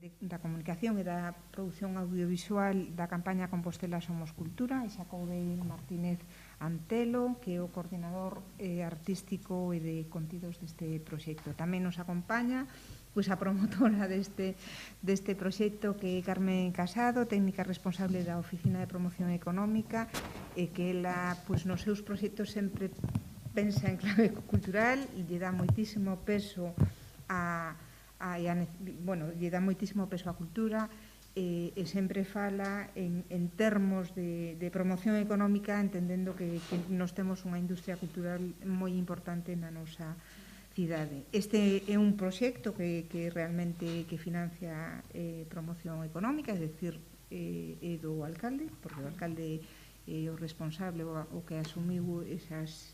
da comunicación e da produción audiovisual da campaña Compostela Somos Cultura, e Xacobe Martínez Antelo, que é o coordinador artístico e de contidos deste proxecto. Tamén nos acompaña a promotora deste proxecto, que é Carmen Casado, técnica responsable da Oficina de Promoción Económica, e que ela nos seus proxectos sempre pensa en clave cultural e lle dá moitísimo peso a cultura, e sempre fala en termos de promoción económica, entendendo que nos temos unha industria cultural moi importante na nosa cidade. Este é un proxecto que realmente financia promoción económica, é dicir, é do alcalde, porque o alcalde é o responsable, o que asumiu esas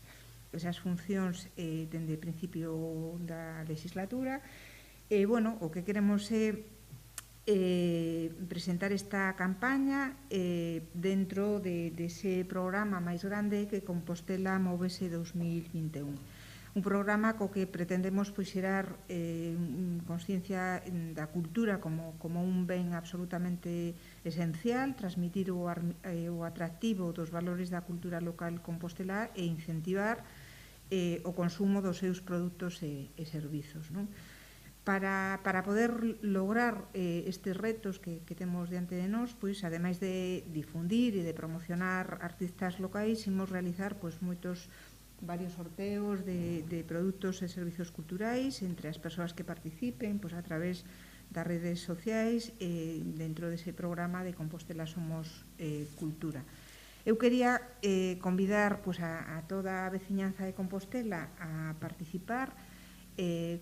funcións dende o principio da legislatura. O que queremos é presentar esta campaña dentro dese programa máis grande que Compostela Móvese 2021. Un programa co que pretendemos xerar consciencia da cultura como un ben absolutamente esencial, transmitir o atractivo dos valores da cultura local compostelá e incentivar o consumo dos seus produtos e servizos. Para poder lograr estes retos que temos diante de nós, ademais de difundir e de promocionar artistas locais, imos realizar varios sorteos de produtos e servizos culturais entre as persoas que participen a través das redes sociais dentro dese programa de Compostela Somos Cultura. Eu quería convidar a toda a veciñanza de Compostela a participar.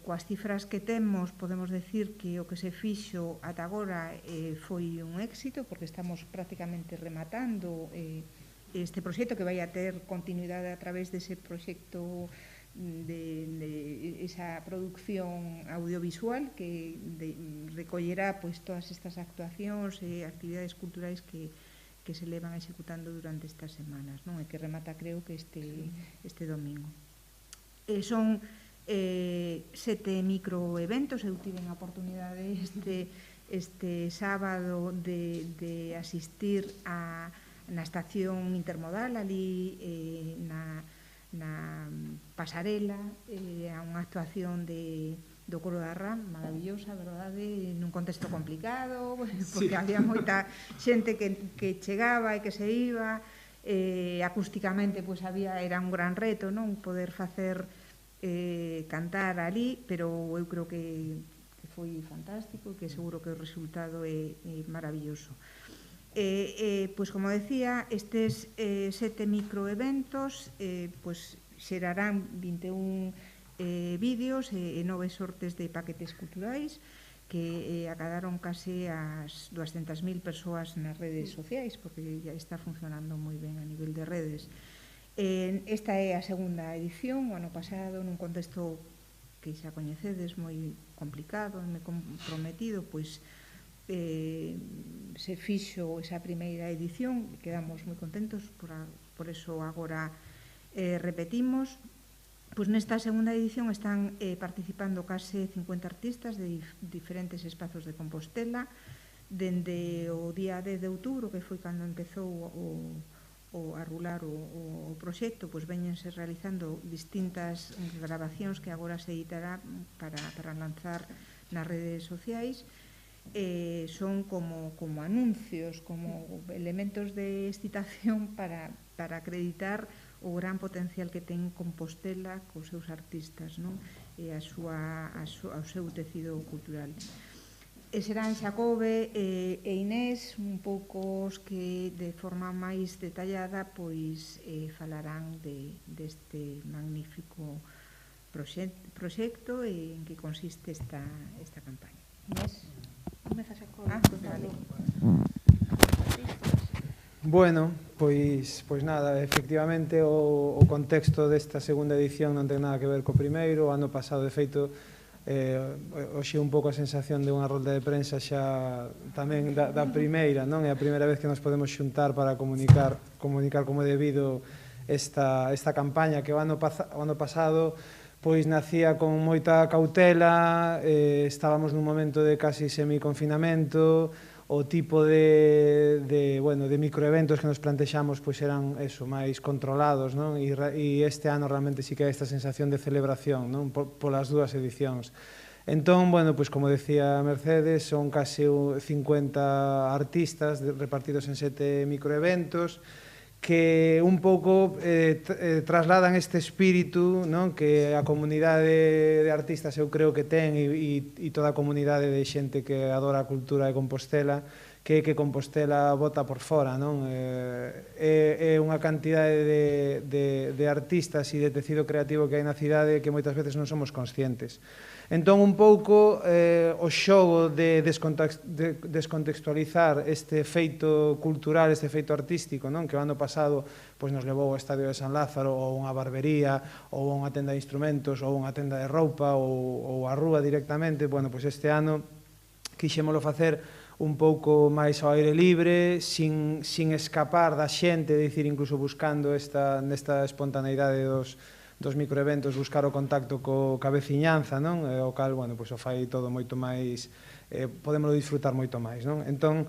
Coas cifras que temos, podemos decir que o que se fixo ata agora foi un éxito, porque estamos prácticamente rematando este proxecto, que vai a ter continuidade a través dese proxecto de esa producción audiovisual que recollerá todas estas actuacións e actividades culturais que se levan executando durante estas semanas, e que remata, creo, que este domingo. Son 7 microeventos. Eu tive a oportunidade este sábado de asistir na estación intermodal, ali na pasarela, a unha actuación do Coro da RAM, maravillosa, verdade, nun contexto complicado, porque había moita xente que chegaba e que se iba, acústicamente era un gran reto poder facer cantar ali, pero eu creo que foi fantástico e que seguro que o resultado é maravilloso. Como decía, estes 7 microeventos xerarán 21 vídeos e 9 sortes de paquetes culturais que acadaron case as 200.000 persoas nas redes sociais, porque ya está funcionando moi ben a nivel de redes. Esta é a segunda edición. O ano pasado, nun contexto que xa coñecedes, moi complicado e moi comprometido, se fixo esa primeira edición e quedamos moi contentos, por eso agora repetimos. Nesta segunda edición están participando case 50 artistas de diferentes espazos de Compostela, dende o día 10 de outubro, que foi cando empezou a rular o proxecto, veñense realizando distintas grabacións que agora se editará para lanzar nas redes sociais. Son como anuncios, como elementos de excitación para acreditar o gran potencial que ten Compostela cos seus artistas e ao seu tecido cultural. Serán Xacobe e Inés un pouco os que de forma máis detallada falarán deste magnífico proxecto e en que consiste esta campaña. Inés, comeza Xacobe. Vale. Bueno, pois nada, efectivamente o contexto desta segunda edición non ten nada que ver co primeiro. O ano pasado, de feito, hoxe un pouco a sensación de unha rolda de prensa xa tamén da primeira, non? É a primeira vez que nos podemos xuntar para comunicar como debido esta campaña, que o ano pasado pois nacía con moita cautela, estábamos nun momento de casi semiconfinamento, o tipo de microeventos que nos plantexamos pois eran máis controlados, non? E este ano realmente sí que hai esta sensación de celebración, non? Polas dúas edicións. Entón, pois como decía Mercedes, son case 50 artistas repartidos en 7 microeventos que un pouco trasladan este espírito, non? Que a comunidade de artistas eu creo que ten e toda a comunidade de xente que adora a cultura de Compostela, que Compostela bota por fora, non? É unha cantidade de artistas e de tecido creativo que hai na cidade que moitas veces non somos conscientes. Entón, un pouco o xogo de descontextualizar este feito cultural, este feito artístico, non? Que o ano pasado nos levou ao Estadio de San Lázaro, ou unha barbería, ou unha tenda de instrumentos, ou unha tenda de roupa, ou a rúa directamente. Pois este ano quixémolo facer un pouco máis ao aire libre, sin escapar da xente, dicir, incluso buscando nesta espontaneidade dos microeventos, buscar o contacto ca veciñanza, non? O cal, pois o fai todo moito máis, podémolo disfrutar moito máis, non? Entón,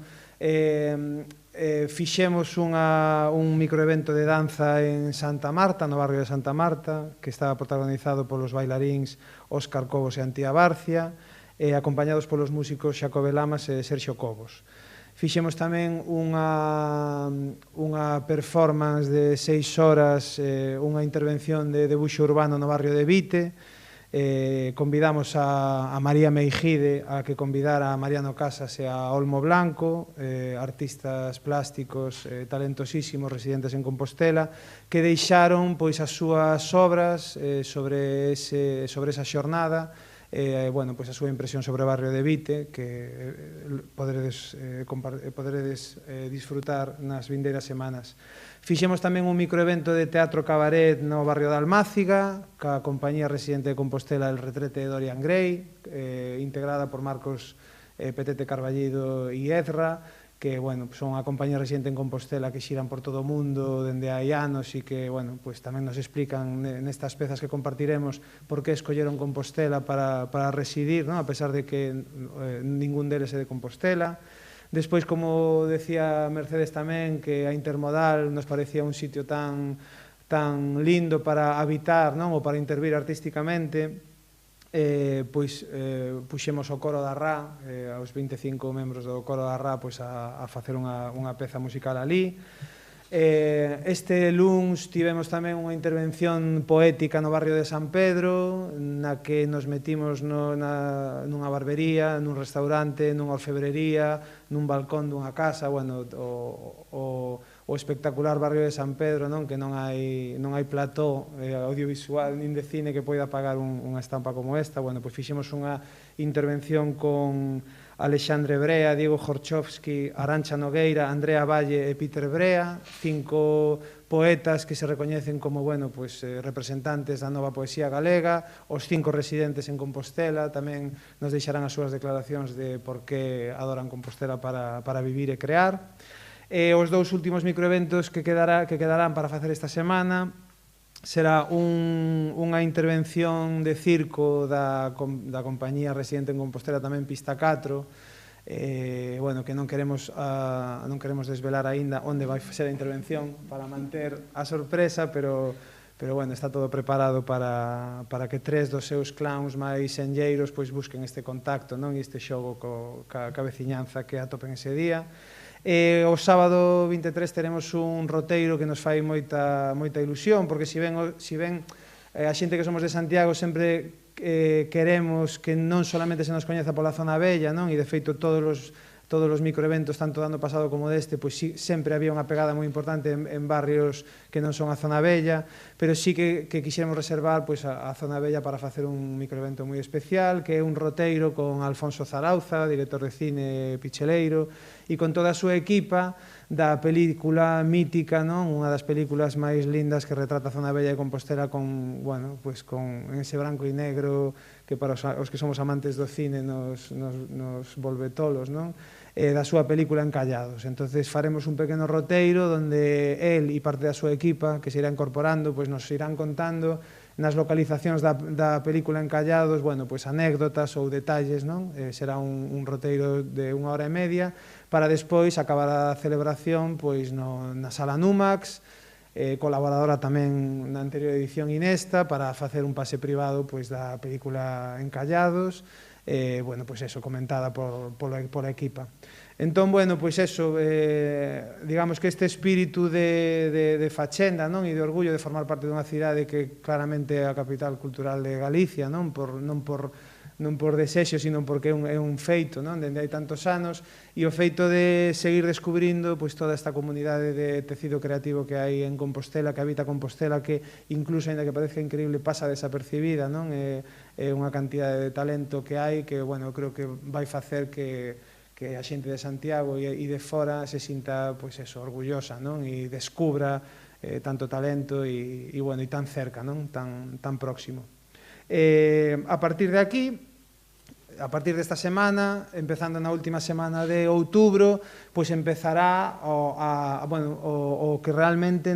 fixemos un microevento de danza en Santa Marta, no barrio de Santa Marta, que estaba protagonizado polos bailaríns Óscar Cobos e Antía Barcia, acompañados polos músicos Xacobe Lamas e Sergio Cobos. Fixemos tamén unha performance de 6 horas, unha intervención de debuxo urbano no barrio de Vite. Convidamos a María Meijide a que convidara a Mariano Casas e a Olmo Blanco, artistas plásticos talentosísimos residentes en Compostela, que deixaron pois as súas obras sobre esa xornada, pois a súa impresión sobre o barrio de Vite, que poderedes disfrutar nas vindeiras semanas. Fixemos tamén un microevento de teatro cabaret no barrio de Almáciga, ca compañía residente de Compostela El Retrete de Dorian Gray, integrada por Marcos Petete Carballido e Ezra, que son a compañía residente en Compostela que xiran por todo o mundo dende hai anos e que tamén nos explican nestas pezas que compartiremos por que escolleron Compostela para residir, a pesar de que ningún deles é de Compostela. Despois, como decía Mercedes tamén, que a Intermodal nos parecía un sitio tan lindo para habitar ou para intervir artísticamente, puxemos o coro da Rá, aos 25 membros do coro da Rá a facer unha peza musical ali. Este luns tivemos tamén unha intervención poética no barrio de San Pedro, na que nos metimos nunha barbería, nun restaurante, nunha orfebrería, nun balcón dunha casa, o espectacular barrio de San Pedro, que non hai plató audiovisual nin de cine que poida pagar unha estampa como esta. Pois fixemos unha intervención con Alexandre Brea, Diego Jorchovsky, Arantxa Nogueira, Andrea Valle e Peter Brea, 5 poetas que se recoñecen como representantes da nova poesía galega. Os 5 residentes en Compostela tamén nos deixarán as súas declaracións de por que adoran Compostela para vivir e crear. Os 2 últimos microeventos que quedarán para facer esta semana será unha intervención de circo da compañía residente en Compostela, tamén Pista 4, que non queremos desvelar aínda onde vai ser a intervención para manter a sorpresa, pero está todo preparado para que 3 dos seus clowns máis enlleiros busquen este contacto e este xogo ca veciñanza que atopen ese día. O sábado 23 teremos un roteiro que nos fai moita ilusión, porque si ben a xente que somos de Santiago sempre queremos que non solamente se nos coñeza pola zona bella, e de feito todos os microeventos, tanto do ano pasado como deste, pois sempre había unha pegada moi importante en barrios que non son a zona bella, pero sí que quixéramos reservar a zona bella para facer un microevento moi especial, que é un roteiro con Alfonso Zarauza, director de cine picheleiro, e con toda a súa equipa da película mítica, unha das películas máis lindas que retrata a zona bella de Compostela con ese branco e negro que para os que somos amantes do cine nos volve tolos, da súa película Encallados. Entonces faremos un pequeno roteiro onde el e parte da súa equipa que se irá incorporando nos irán contando nas localizacións da película Encallados, bueno, pois anécdotas ou detalles, non? Será un roteiro de 1h30 para despois acabar a celebración pois na Sala Numax, colaboradora tamén na anterior edición Inesta, para facer un pase privado pois da película Encallados, bueno, pois eso, comentada pola equipa. Entón, bueno, pois eso, digamos que este espírito de fachenda, non, e de orgullo de formar parte dunha cidade que claramente é a capital cultural de Galicia, non por desexo, sino porque é un feito, non, dende hai tantos anos, e o feito de seguir descubrindo pois toda esta comunidade de tecido creativo que hai en Compostela, que habita Compostela, que incluso, ainda que parezca increíble, pasa desapercibida, non? É unha cantidade de talento que hai que, bueno, creo que vai facer que a xente de Santiago e de fora se sinta, pois eso, orgullosa, non? E descubra tanto talento e bueno, e tan cerca, non? Tan próximo. A partir de aquí, a partir desta semana, empezando na última semana de outubro, pois empezará o que realmente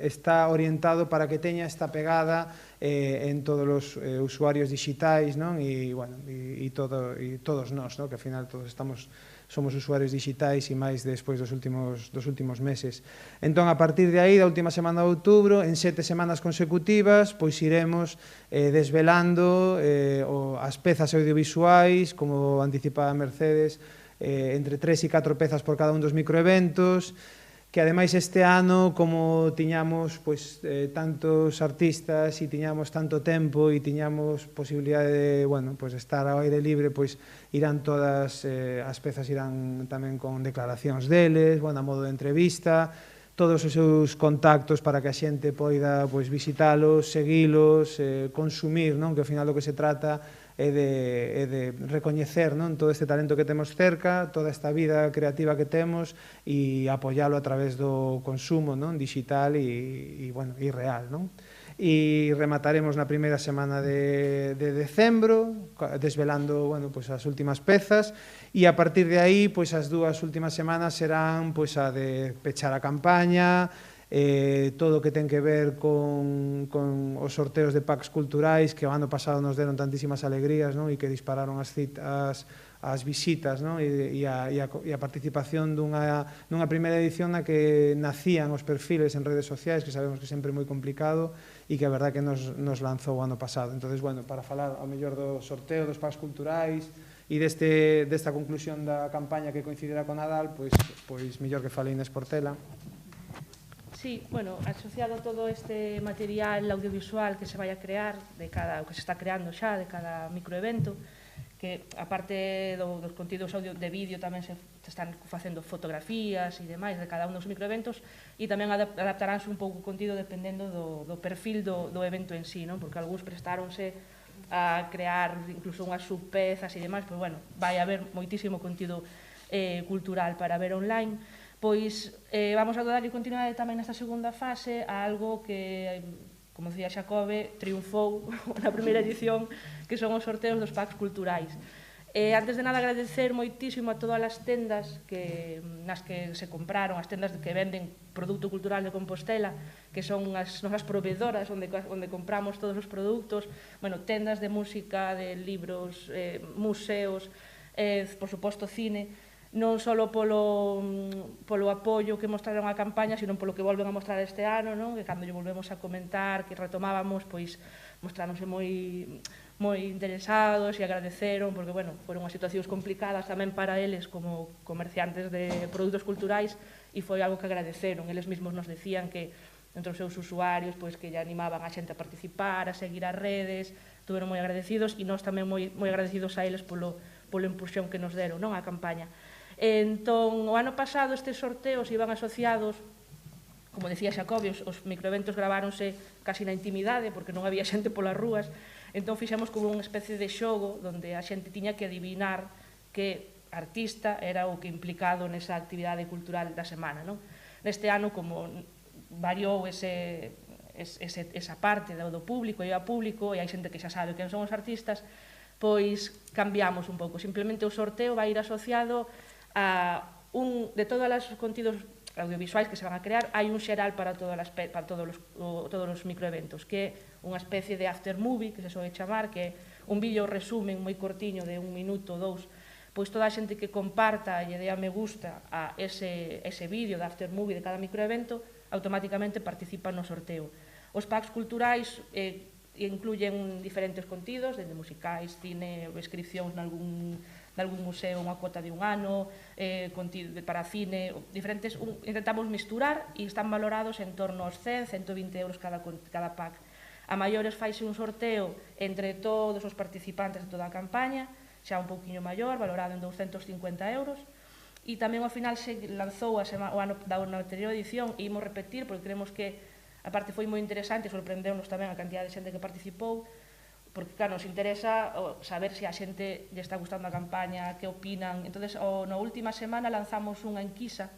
está orientado para que teña esta pegada en todos os usuarios digitais, non? E todos nós, non? Que ao final todos somos usuarios digitais e máis despois dos últimos meses. Entón, a partir de aí, da última semana de outubro, en 7 semanas consecutivas, pois iremos desvelando as pezas audiovisuais, como anticipaba Mercedes, entre 3 e 4 pezas por cada un dos microeventos, que ademais este ano, como tiñamos tantos artistas e tiñamos tanto tempo e tiñamos posibilidade de, bueno, estar ao aire libre, pois irán todas as pezas irán tamén con declaracións deles, bueno, a modo de entrevista, todos os seus contactos para que a xente poida visitalos, seguilos, consumir, non? Que ao final do que se trata é de recoñecer, non? Todo este talento que temos cerca, toda esta vida creativa que temos e apoialo a través do consumo, non? Digital e real, non? E remataremos na primeira semana de decembro, desvelando, bueno, as últimas pezas, e a partir de aí, as 2 últimas semanas serán a de pechar a campaña, todo o que ten que ver con os sorteos de packs culturais que o ano pasado nos deron tantísimas alegrías, non? E que dispararon as visitas, non? E a participación nunha primeira edición na que nacían os perfiles en redes sociais, que sabemos que sempre é moi complicado e que a verdad que nos lanzou o ano pasado. Entón, bueno, para falar ao mellor do sorteo dos packs culturais e desta conclusión da campaña que coincidirá con Nadal, pois mellor que fale Inés Portela. Sí, bueno, asociado a todo este material audiovisual que se vai a crear, o que se está creando xa, de cada microevento, que aparte dos contidos de vídeo tamén se están facendo fotografías e demais de cada un dos microeventos, e tamén adaptaránse un pouco o contido dependendo do perfil do evento en sí, non? Porque algúns prestáronse a crear incluso unhas subpezas e demais, pois bueno, vai haber moitísimo contido cultural para ver online. Pois vamos a darlle continuidade tamén nesta segunda fase a algo que, como decía Xacobe, triunfou na primeira edición, que son os sorteos dos packs culturais. Antes de nada, agradecer moitísimo a todas as tendas nas que se compraron, as tendas que venden produto cultural de Compostela, que son as nosas proveedoras onde compramos todos os produtos, bueno, tendas de música, de libros, museos, por suposto cine, non só polo apoio que mostraron a campaña, sino polo que volven a mostrar este ano, non? Que cando lle volvemos a comentar, que retomábamos, pois mostráronse moi interesados e agradeceron, porque, bueno, foron as situacións complicadas tamén para eles como comerciantes de produtos culturais, e foi algo que agradeceron. Eles mesmos nos decían que entre os seus usuarios, pois que lle animaban a xente a participar, a seguir as redes, estuveron moi agradecidos, e nós tamén moi agradecidos a eles polo impulsión que nos deron, non, a campaña. Entón, o ano pasado estes sorteos iban asociados, como decía Xacobi, os microeventos graváronse casi na intimidade, porque non había xente polas rúas, entón fixemos como unha especie de xogo onde a xente tiña que adivinar que artista era o que implicado nesa actividade cultural da semana, non? Neste ano, como variou esa parte do público e ao público, e hai xente que xa sabe quen son os artistas, pois cambiamos un pouco. Simplemente o sorteo vai ir asociado a de todos os contidos audiovisuais que se van a crear, hai un xeral para todos os microeventos, que é unha especie de after movie, que se soe chamar, que é un vídeo resumen moi cortiño de 1 minuto ou 2, pois toda a xente que comparta e dea me gusta a ese vídeo da after movie de cada microevento, automáticamente participa no sorteo. Os packs culturais incluyen diferentes contidos, desde musicais, cine, inscripcións nalgún museo, unha cuota de un ano, contido para cine, diferentes, intentamos misturar e están valorados en torno aos 100, 120 euros cada pack. A maiores faise un sorteo entre todos os participantes de toda a campaña, xa un pouquiño maior, valorado en 250 euros, e tamén ao final se lanzou o ano da anterior edición e imos repetir, porque creemos que a parte foi moi interesante e sorprendeunos tamén a cantidad de xente que participou, porque, claro, nos interesa saber se a xente lle está gustando a campaña, que opinan. Entón, na última semana lanzamos unha enquisa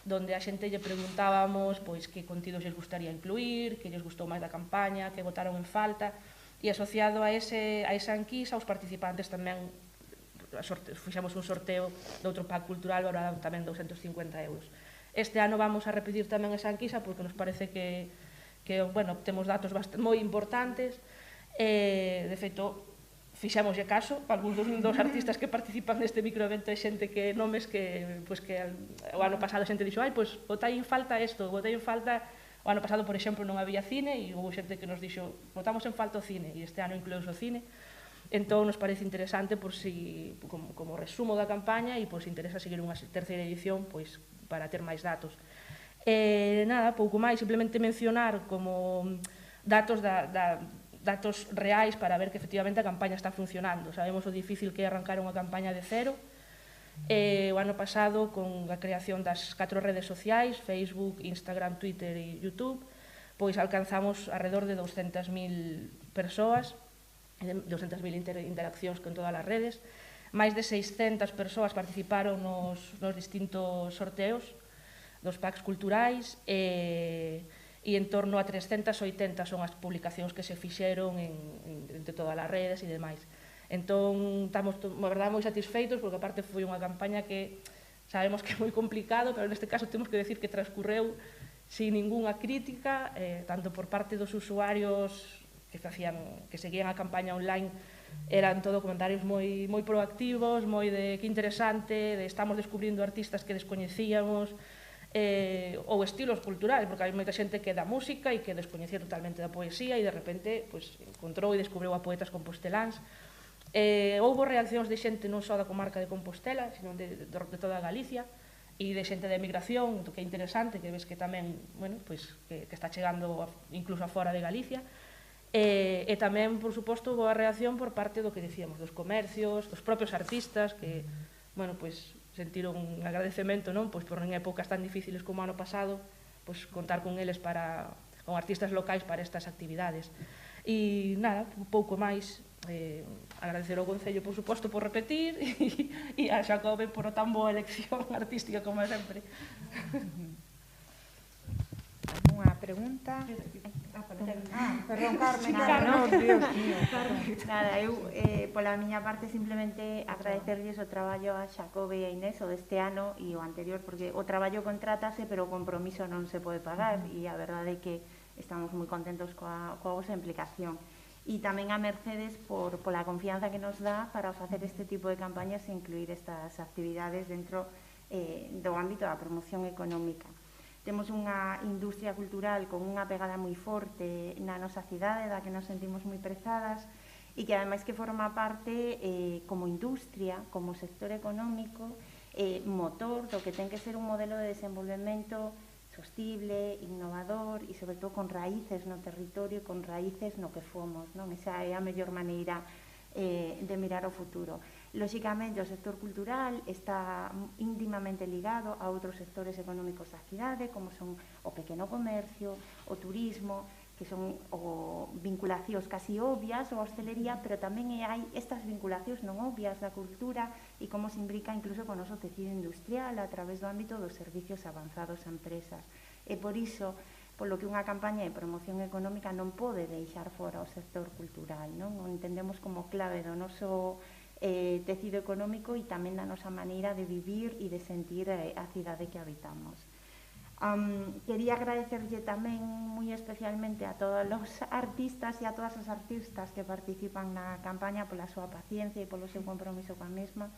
donde a xente lle preguntábamos pois que contidos lles gustaría incluir, que lles gustou máis da campaña, que votaron en falta, e asociado a esa enquisa, os participantes tamén fixamos un sorteo de outro pack cultural valorado tamén 250 euros. Este ano vamos a repetir tamén esa enquisa porque nos parece que bueno, temos datos moi importantes. De feito, fixámoslle caso a algúns dos artistas que participan neste microevento, e xente que nomes que o ano pasado a xente dixo, pois botei en falta isto, botei en falta. O ano pasado, por exemplo, non había cine e houve xente que nos dixo, botamos en falta o cine, e este ano incluímos o cine. Entón, nos parece interesante por si, como resumo da campaña, e pois interesa seguir unha terceira edición pois para ter máis datos. Nada, pouco máis, simplemente mencionar como datos datos reais para ver que efectivamente a campaña está funcionando. Sabemos o difícil que é arrancar unha campaña de cero. O ano pasado, con a creación das 4 redes sociais, Facebook, Instagram, Twitter e YouTube, pois alcanzamos alrededor de 200.000 persoas, 200.000 interaccións con todas as redes. Máis de 600 persoas participaron nos distintos sorteos dos packs culturais e en torno a 380 son as publicacións que se fixeron entre todas as redes e demais. Entón, estamos, a verdade, moi satisfeitos porque aparte foi unha campaña que sabemos que é moi complicado, pero neste caso temos que decir que transcurreu sin ningunha crítica, tanto por parte dos usuarios que seguían a campaña online, eran todo comentarios moi proactivos, moi de que interesante, de estamos descubrindo artistas que descoñecíamos, ou estilos culturais, porque hai moita xente que da música e que descoñecía totalmente da poesía e de repente encontrou e descubriu a poetas composteláns. Houbo reaccións de xente non só da comarca de Compostela, sino de toda Galicia, e de xente de emigración, que é interesante, que ves que tamén, que está chegando incluso a fora de Galicia. E tamén, por suposto, boa reacción por parte do que decíamos, dos comercios, dos propios artistas que, sentiron un agradecemento, non? Pois por en épocas tan difíciles como o ano pasado, contar con eles con artistas locais para estas actividades. E nada, pouco máis, agradecer ao Concello, por suposto, por repetir, e a Xacobe por tan boa elección artística como sempre. Unha pregunta? Perdón, Carmen. Dios mío. Nada, eu, pola miña parte, simplemente agradecerlles o traballo a Xacobe e a Inés o deste ano e o anterior, porque o traballo contrátase, pero o compromiso non se pode pagar, e a verdade é que estamos moi contentos coa vosa implicación. E tamén a Mercedes pola confianza que nos dá para facer este tipo de campañas e incluir estas actividades dentro do ámbito da promoción económica. Temos unha industria cultural con unha pegada moi forte na nosa cidade, da que nos sentimos moi prezadas, e que ademais que forma parte como industria, como sector económico, motor do que ten que ser un modelo de desenvolvemento sostible, innovador e sobre todo con raíces no territorio e con raíces no que fomos, non? Esa é a mellor maneira de mirar o futuro. Lóxicamente, o sector cultural está íntimamente ligado a outros sectores económicos da cidade, como son o pequeno comercio, o turismo, que son vinculacións casi obvias, ou a hostelería, pero tamén hai estas vinculacións non obvias da cultura e como se imbrica incluso con o noso tecido industrial a través do ámbito dos servicios avanzados a empresas. E por iso, polo que unha campaña de promoción económica non pode deixar fora o sector cultural, non? O entendemos como clave do noso tecido económico e tamén da nosa maneira de vivir e de sentir a cidade que habitamos. Quería agradecerlle tamén moi especialmente a todos os artistas e a todas as artistas que participan na campaña pola súa paciencia e polo seu compromiso coa mesma,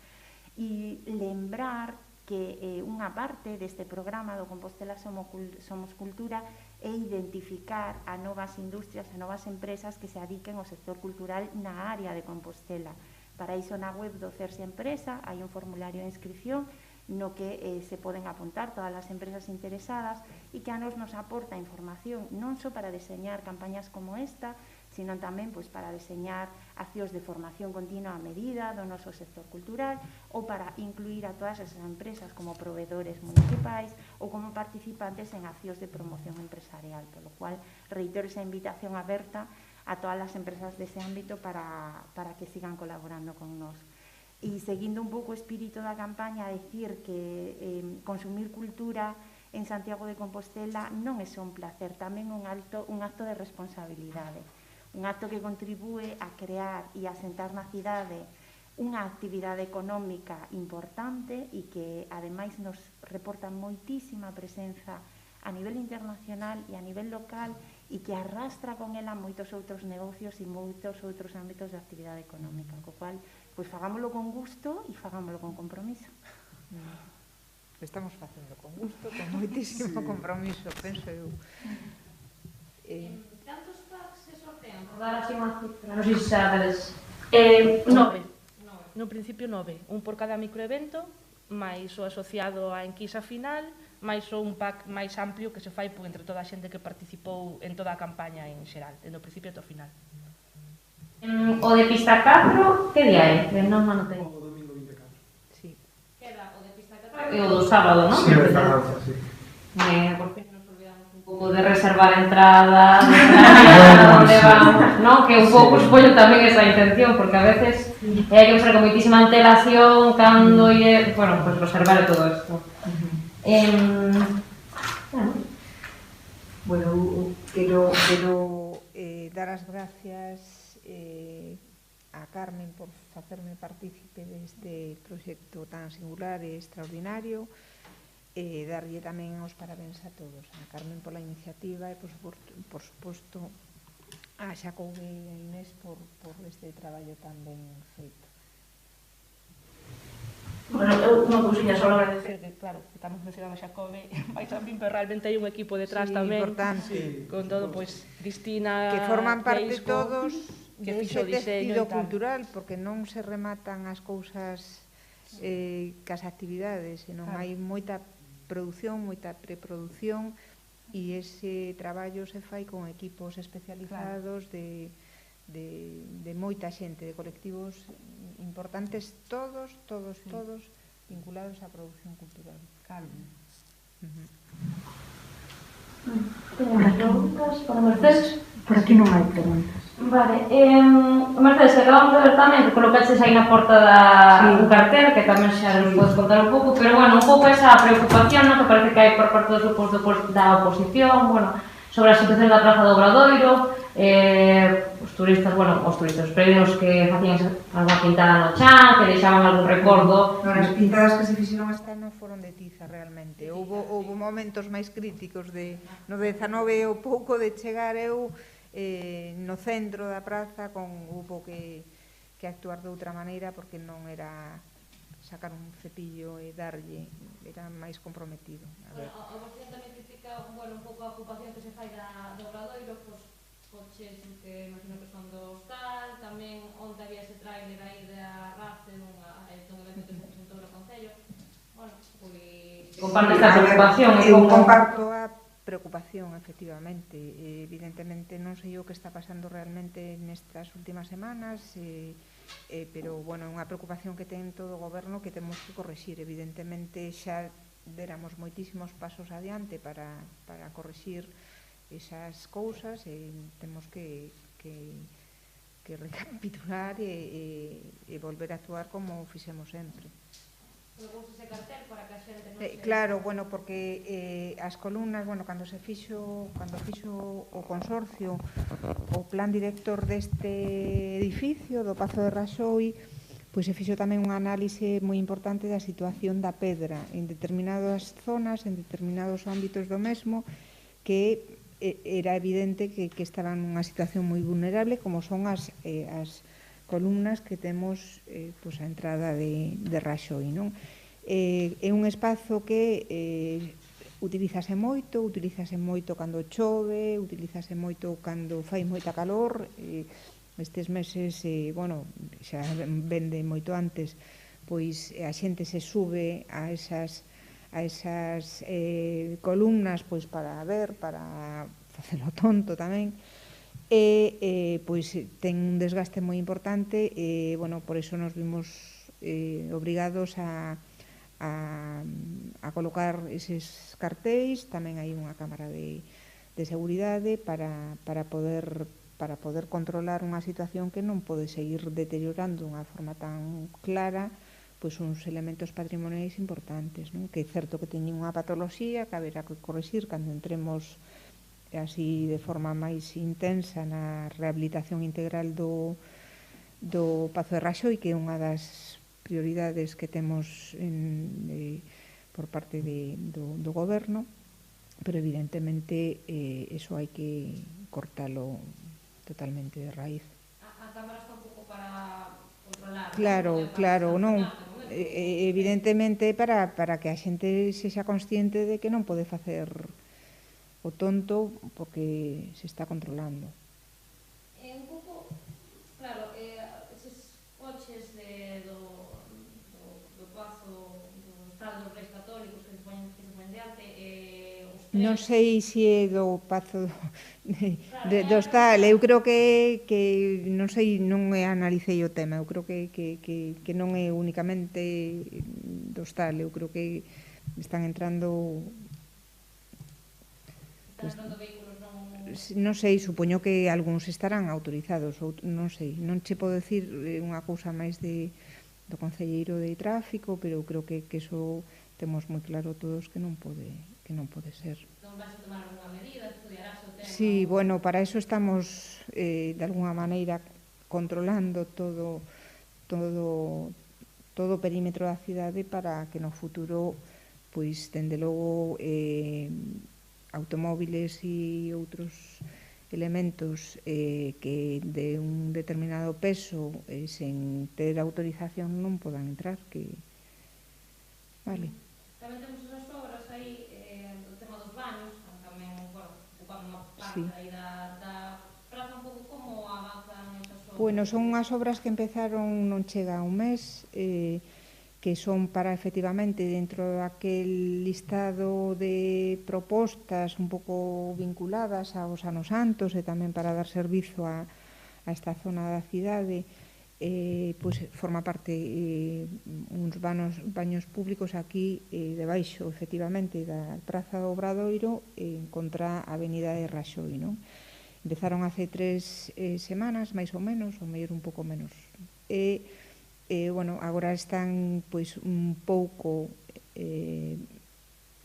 e lembrar que unha parte deste programa do Compostela Somos Cultura é identificar a novas industrias, a novas empresas que se adiquen ao sector cultural na área de Compostela. Para iso na web do CERSE Empresa hai un formulario de inscripción no que se poden apuntar todas as empresas interesadas e que a nos aporta información non só para deseñar campañas como esta, sino tamén para deseñar accións de formación continua a medida do noso sector cultural ou para incluir a todas esas empresas como proveedores municipais ou como participantes en accións de promoción empresarial, polo cual reitero esa invitación aberta a todas as empresas dese ámbito para que sigan colaborando con nós. E seguindo un pouco o espírito da campaña, decir que consumir cultura en Santiago de Compostela non é só un placer, tamén un acto de responsabilidade, un acto que contribúe a crear e a asentar na cidade unha actividade económica importante e que ademais nos reporta moitísima presenza a nivel internacional e a nivel local e que arrastra con ela moitos outros negocios e moitos outros ámbitos de actividade económica, co cual pois fagámoslo con gusto e fagámoslo con compromiso. Estamos facendo con gusto, con moitísimo compromiso, penso eu. Cantos packs se sortean? Por dar así unha cifra, non sei se sabedes. 9. No principio 9. Un por cada microevento, máis o asociado á enquisa final, máis o un pack máis amplio que se fai entre toda a xente que participou en toda a campaña en xeral, desde o principio ata o final. O de pista 4, que día é? Que non tengo. O domingo 24. Sí. Queda o de pista 4 e o do sábado, non? Sí, o de Zaragoza, sí. Por fin nos olvidamos un pouco de reservar entrada, de traer onde vamos, non? Que un pouco supoño tamén esa intención, porque a veces hai que pensar con moitísima antelación, cando e, bueno, pues reservar todo isto. Bueno, quero dar as gracias a Carmen por facerme partícipe deste proxecto tan singular e extraordinario, e darlle tamén os parabéns a todos, a Carmen pola iniciativa e por suposto a Xacobe e a Inés por este traballo tan ben feito. Bueno, eu unha cousiña só agradecer que, claro, que estamos mencionando a Xacobe, vai tamén, pero realmente hai un equipo detrás tamén, importante, con todo, pois, Cristina, que forman parte Keisco, todos que dese fixo o diseño tecido e tal. cultural, porque non se rematan as cousas cas actividades, senón Claro. hai moita produción, moita preproducción, e ese traballo se fai con equipos especializados de moita xente, de colectivos importantes, todos vinculados á produción cultural. Claro. Teño máis preguntas para Mercedes? Por aquí non hai preguntas. Vale, Mercedes, acabamos de ver tamén que colocaches aí na porta un cartel, que tamén xa nos podes contar un pouco, pero bueno, un pouco esa preocupación, non, que parece que hai por parte dos grupos da oposición, bueno, sobre a situación da Praza do Obradoiro, os turistas, os peregrinos que facían algunha pintada no chan, que deixaban algún recordo. As pintadas que se fixeron este ano foron de tiza realmente. Houve momentos máis críticos no 19 o pouco de chegar eu no centro da praza, houve que actuar de outra maneira porque non era sacar un cepillo e darlle, era máis comprometido. A ver. A oposición tamén critica un pouco a ocupación que se fai do Obradoiro, coches que imagino que son do hostal, tamén onde había ese trailer aí da RACE dun evento que se presentou no Concello. Bueno, pois... Comparte esta preocupación? Eu comparto a preocupación, efectivamente. Evidentemente non sei o que está pasando realmente nestas últimas semanas, pero, bueno, é unha preocupación que ten todo o goberno que temos que correxir. Evidentemente xa deramos moitísimos pasos adiante para correxir esas cousas e temos que recapitular e volver a actuar como fixemos sempre. Ese cartel para que a xente non Claro, bueno, porque as columnas, bueno, cando fixo o consorcio o plan director deste edificio do Pazo de Raxoi, pois se fixo tamén unha análise moi importante da situación da pedra en determinadas zonas, en determinados ámbitos do mesmo, que era evidente que estaban nunha situación moi vulnerable, como son as columnas que temos pois a entrada de Raxoi, non? É un espazo que utilízase moito cando chove, utilízase moito cando fai moita calor. Estes meses, bueno, xa vende moito antes, pois a xente se sube a esas columnas pois para ver, para facelo tonto tamén, e pois ten un desgaste moi importante, e, bueno, por iso nos vimos obrigados a colocar eses cartéis. Tamén hai unha cámara de seguridade para poder controlar unha situación que non pode seguir deteriorando de unha forma tan clara pois uns elementos patrimoniais importantes, non? Que é certo que teñen unha patoloxía que haberá que corrixir cando entremos así de forma máis intensa na rehabilitación integral do Pazo de Raxoi, que é unha das prioridades que temos por parte do goberno, pero evidentemente eso hai que cortalo totalmente de raíz. A cámara está un pouco para controlar. Claro, non. Evidentemente para que a xente sexa consciente de que non pode facer o tonto porque se está controlando. Un pouco, claro, eses coches do Pazo, do Estado dos Reis Católicos que se poñen diante, non sei se é do Pazo do Hostal. Eu creo que non sei, non analicei o tema. Eu creo que non é únicamente do Hostal. Eu creo que están entrando vehículos non sei, supoño que algúns estarán autorizados, non sei, non che podo dicir unha cousa máis do concelleiro de tráfico, pero eu creo que iso temos moi claro todos que non pode ser. Non vas a tomar alguna medida, estudiarás o tema? Sí, bueno, para eso estamos de alguna maneira controlando todo o perímetro da cidade para que no futuro, pois, dende logo, automóviles e outros elementos que de un determinado peso sen ter autorización non podan entrar, que vale. Tamén temos esas obras aí, o tema dos baños, tamén, bueno, ocupando unha parte aí da praza, un pouco como avanzan esas obras? Bueno, son unhas obras que empezaron non chega a un mes, que son para, efectivamente, dentro daquel listado de propostas un pouco vinculadas aos anos santos e tamén para dar servizo a esta zona da cidade, pois forma parte uns baños públicos aquí debaixo, efectivamente, da Praza do Obradoiro contra a Avenida de Raxoi, non? Empezaron hace 3 semanas, máis ou menos, ou mellor un pouco menos. Bueno, agora están pois un pouco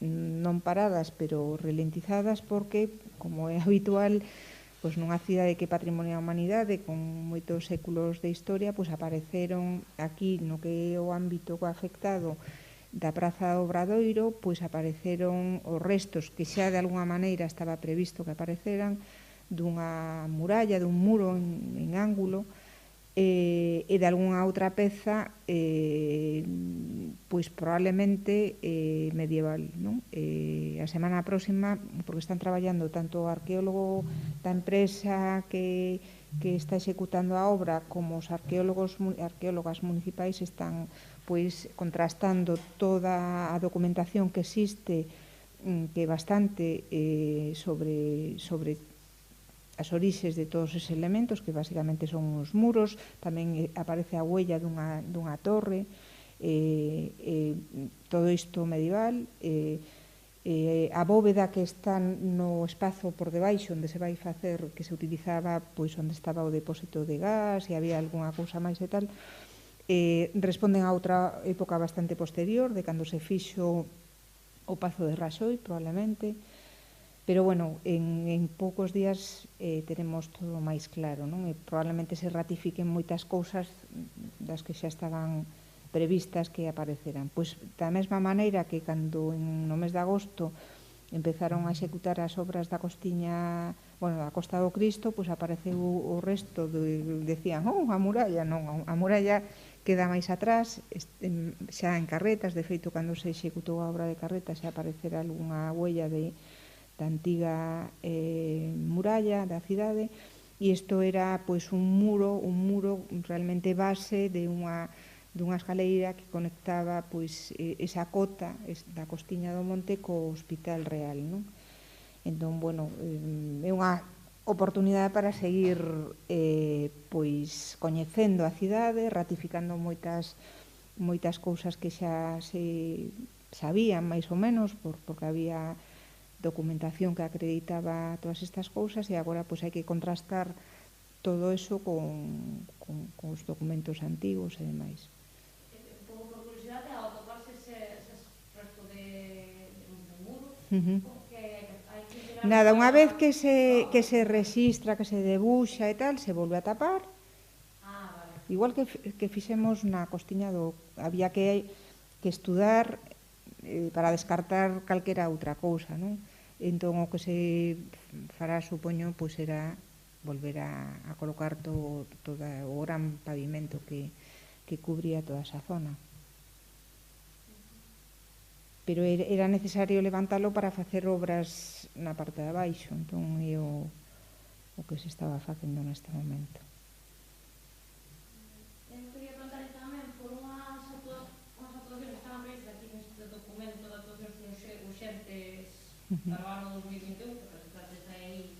non paradas, pero ralentizadas porque, como é habitual, pois nunha cidade que é patrimonio da humanidade con moitos séculos de historia, pois apareceron aquí no que é o ámbito afectado da Praza do Obradoiro, pois apareceron os restos que xa de alguna maneira estaba previsto que apareceran dunha muralla, dun muro en ángulo, e de algunha outra peza pois probablemente medieval, non? A semana próxima, porque están traballando tanto o arqueólogo da empresa que está executando a obra como os arqueólogas municipais están pois contrastando toda a documentación que existe, que é bastante sobre as orixes de todos eses elementos, que basicamente son os muros. Tamén aparece a huella dunha torre, todo isto medieval, a bóveda que está no espazo por debaixo onde se vai facer, que se utilizaba pois onde estaba o depósito de gas e había algunha cousa máis e tal, responden a outra época bastante posterior, de cando se fixo o Pazo de Raxoi, probablemente. Pero, bueno, en poucos días teremos todo máis claro, non? E probablemente se ratifiquen moitas cousas das que xa estaban previstas que apareceran. Pois da mesma maneira que cando no mes de agosto empezaron a executar as obras da costiña, bueno, da Costa do Cristo, pois apareceu o resto, decían, a muralla, non, a muralla queda máis atrás, xa en carretas, de feito, cando se executou a obra de carretas xa aparecera algunha huella da antiga muralla da cidade, e isto era pois un muro realmente base de unha escaleira que conectaba pois esa cota da Costiña do Monte co Hospital Real, non? Entón, bueno, é unha oportunidade para seguir pois coñecendo a cidade, ratificando moitas cousas que xa se sabían máis ou menos, porque había documentación que acreditaba todas estas cousas, e agora pois hai que contrastar todo eso con os documentos antigos e demais. Nada, unha vez que se rexistra, que se debuxa e tal, se volve a tapar. Igual que fixemos na Costiña había que estudar para descartar calquera outra cousa, non? Entón o que se fará, supoño, pois será volver a colocar todo o gran pavimento que cubría toda esa zona. Pero era necesario levantalo para facer obras na parte de abaixo, entón é o que se estaba facendo neste momento. Eu quería preguntar tamén por unhas actuacións que estaban previstas aquí neste documento de actuacións urxentes para o ano 2021, que presentaste aí.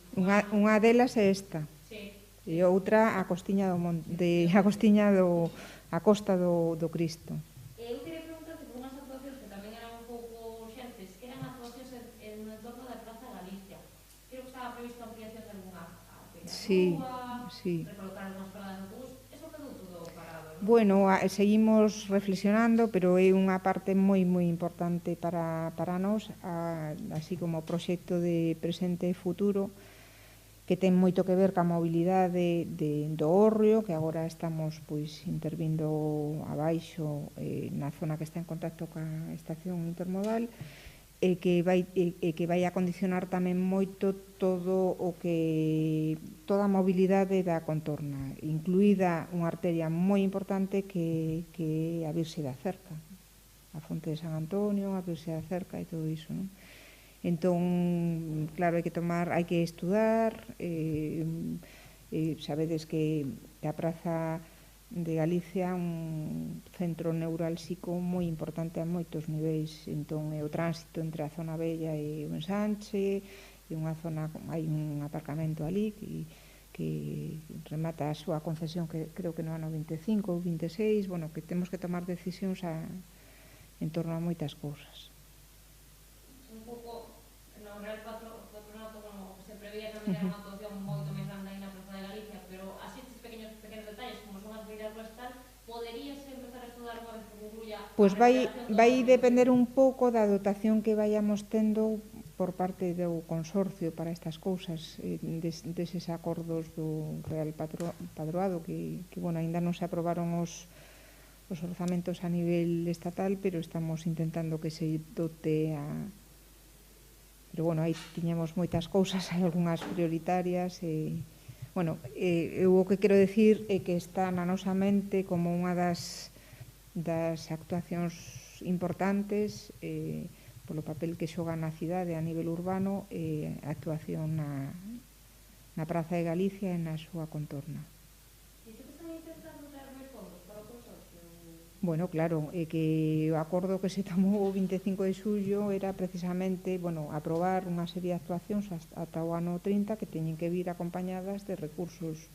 Unha delas é esta. Sí. E outra a Costiña do Monte, a Costa do Cristo. Eu queria preguntarte por unhas actuacións que tamén eran un pouco urxentes, que eran actuacións en entorno da Praza Galicia. Creo que estaba previsto a ampliación de algunha rúa, recolocar algunhas paradas de autobús. Eso quedou todo parado, non? Bueno, seguimos reflexionando, pero é unha parte moi importante para nós, así como proxecto de presente e futuro, que ten moito que ver ca mobilidade do Hórreo, que agora estamos pois intervindo abaixo na zona que está en contacto ca estación intermodal, e que vai a condicionar tamén moito toda a mobilidade da contorna, incluída unha arteria moi importante que é a Virxe da Cerca, a Fonte de San Antonio, a Virxe da Cerca e todo iso, non? Entón, claro, hai que estudar, sabedes que a Praza de Galicia é un centro neurálxico moi importante a moitos niveis, entón é o tránsito entre a zona bella e o ensanche, e unha zona, hai un aparcamento ali que remata a súa concesión, que creo que no ano 25 ou 26, bueno, que temos que tomar decisións en torno a moitas cousas. Un pouco, no Real Patronato, como se preveía, tamén era unha actuación moito máis grande aí na Praza de Galicia, pero así estes pequenos detalles, como son as medidas ruestas, poderíase empezar a estudar unha vez que concluya... Pois vai depender un pouco da dotación que vayamos tendo por parte do consorcio para estas cousas, deses acordos do Real Padroado, que bueno, ainda non se aprobaron os orzamentos a nivel estatal, pero estamos intentando que se dote a... Pero bueno, aí tiñamos moitas cousas, hai algunhas prioritarias e... Bueno, eu o que quero decir é que está na nosa mente como unha das actuacións importantes polo papel que xoga na cidade a nivel urbano, a actuación na Praza de Galicia e na súa contorna. E se están intentando traer máis fondos para o consorcio? Bueno, claro, é que o acordo que se tomou o 25 de xullo era precisamente, bueno, aprobar unha serie de actuacións ata o ano 30 que teñen que vir acompañadas de recursos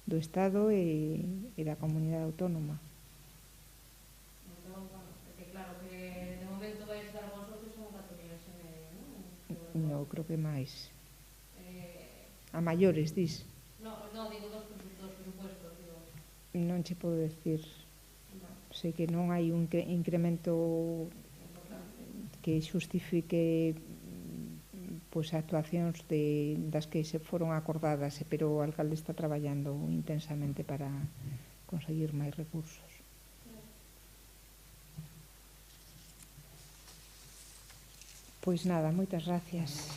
do Estado e da comunidade autónoma. Entón, bueno, é que claro que de momento vai estar vos outros son 4 millones e medio, non? Non, creo que máis. A maiores, dis? Non, digo dos presupuestos, digo. Non che podo decir. Sei que non hai un incremento que xustifique pois actuacións das que se foron acordadas, pero o alcalde está traballando intensamente para conseguir máis recursos. Pois nada, moitas gracias.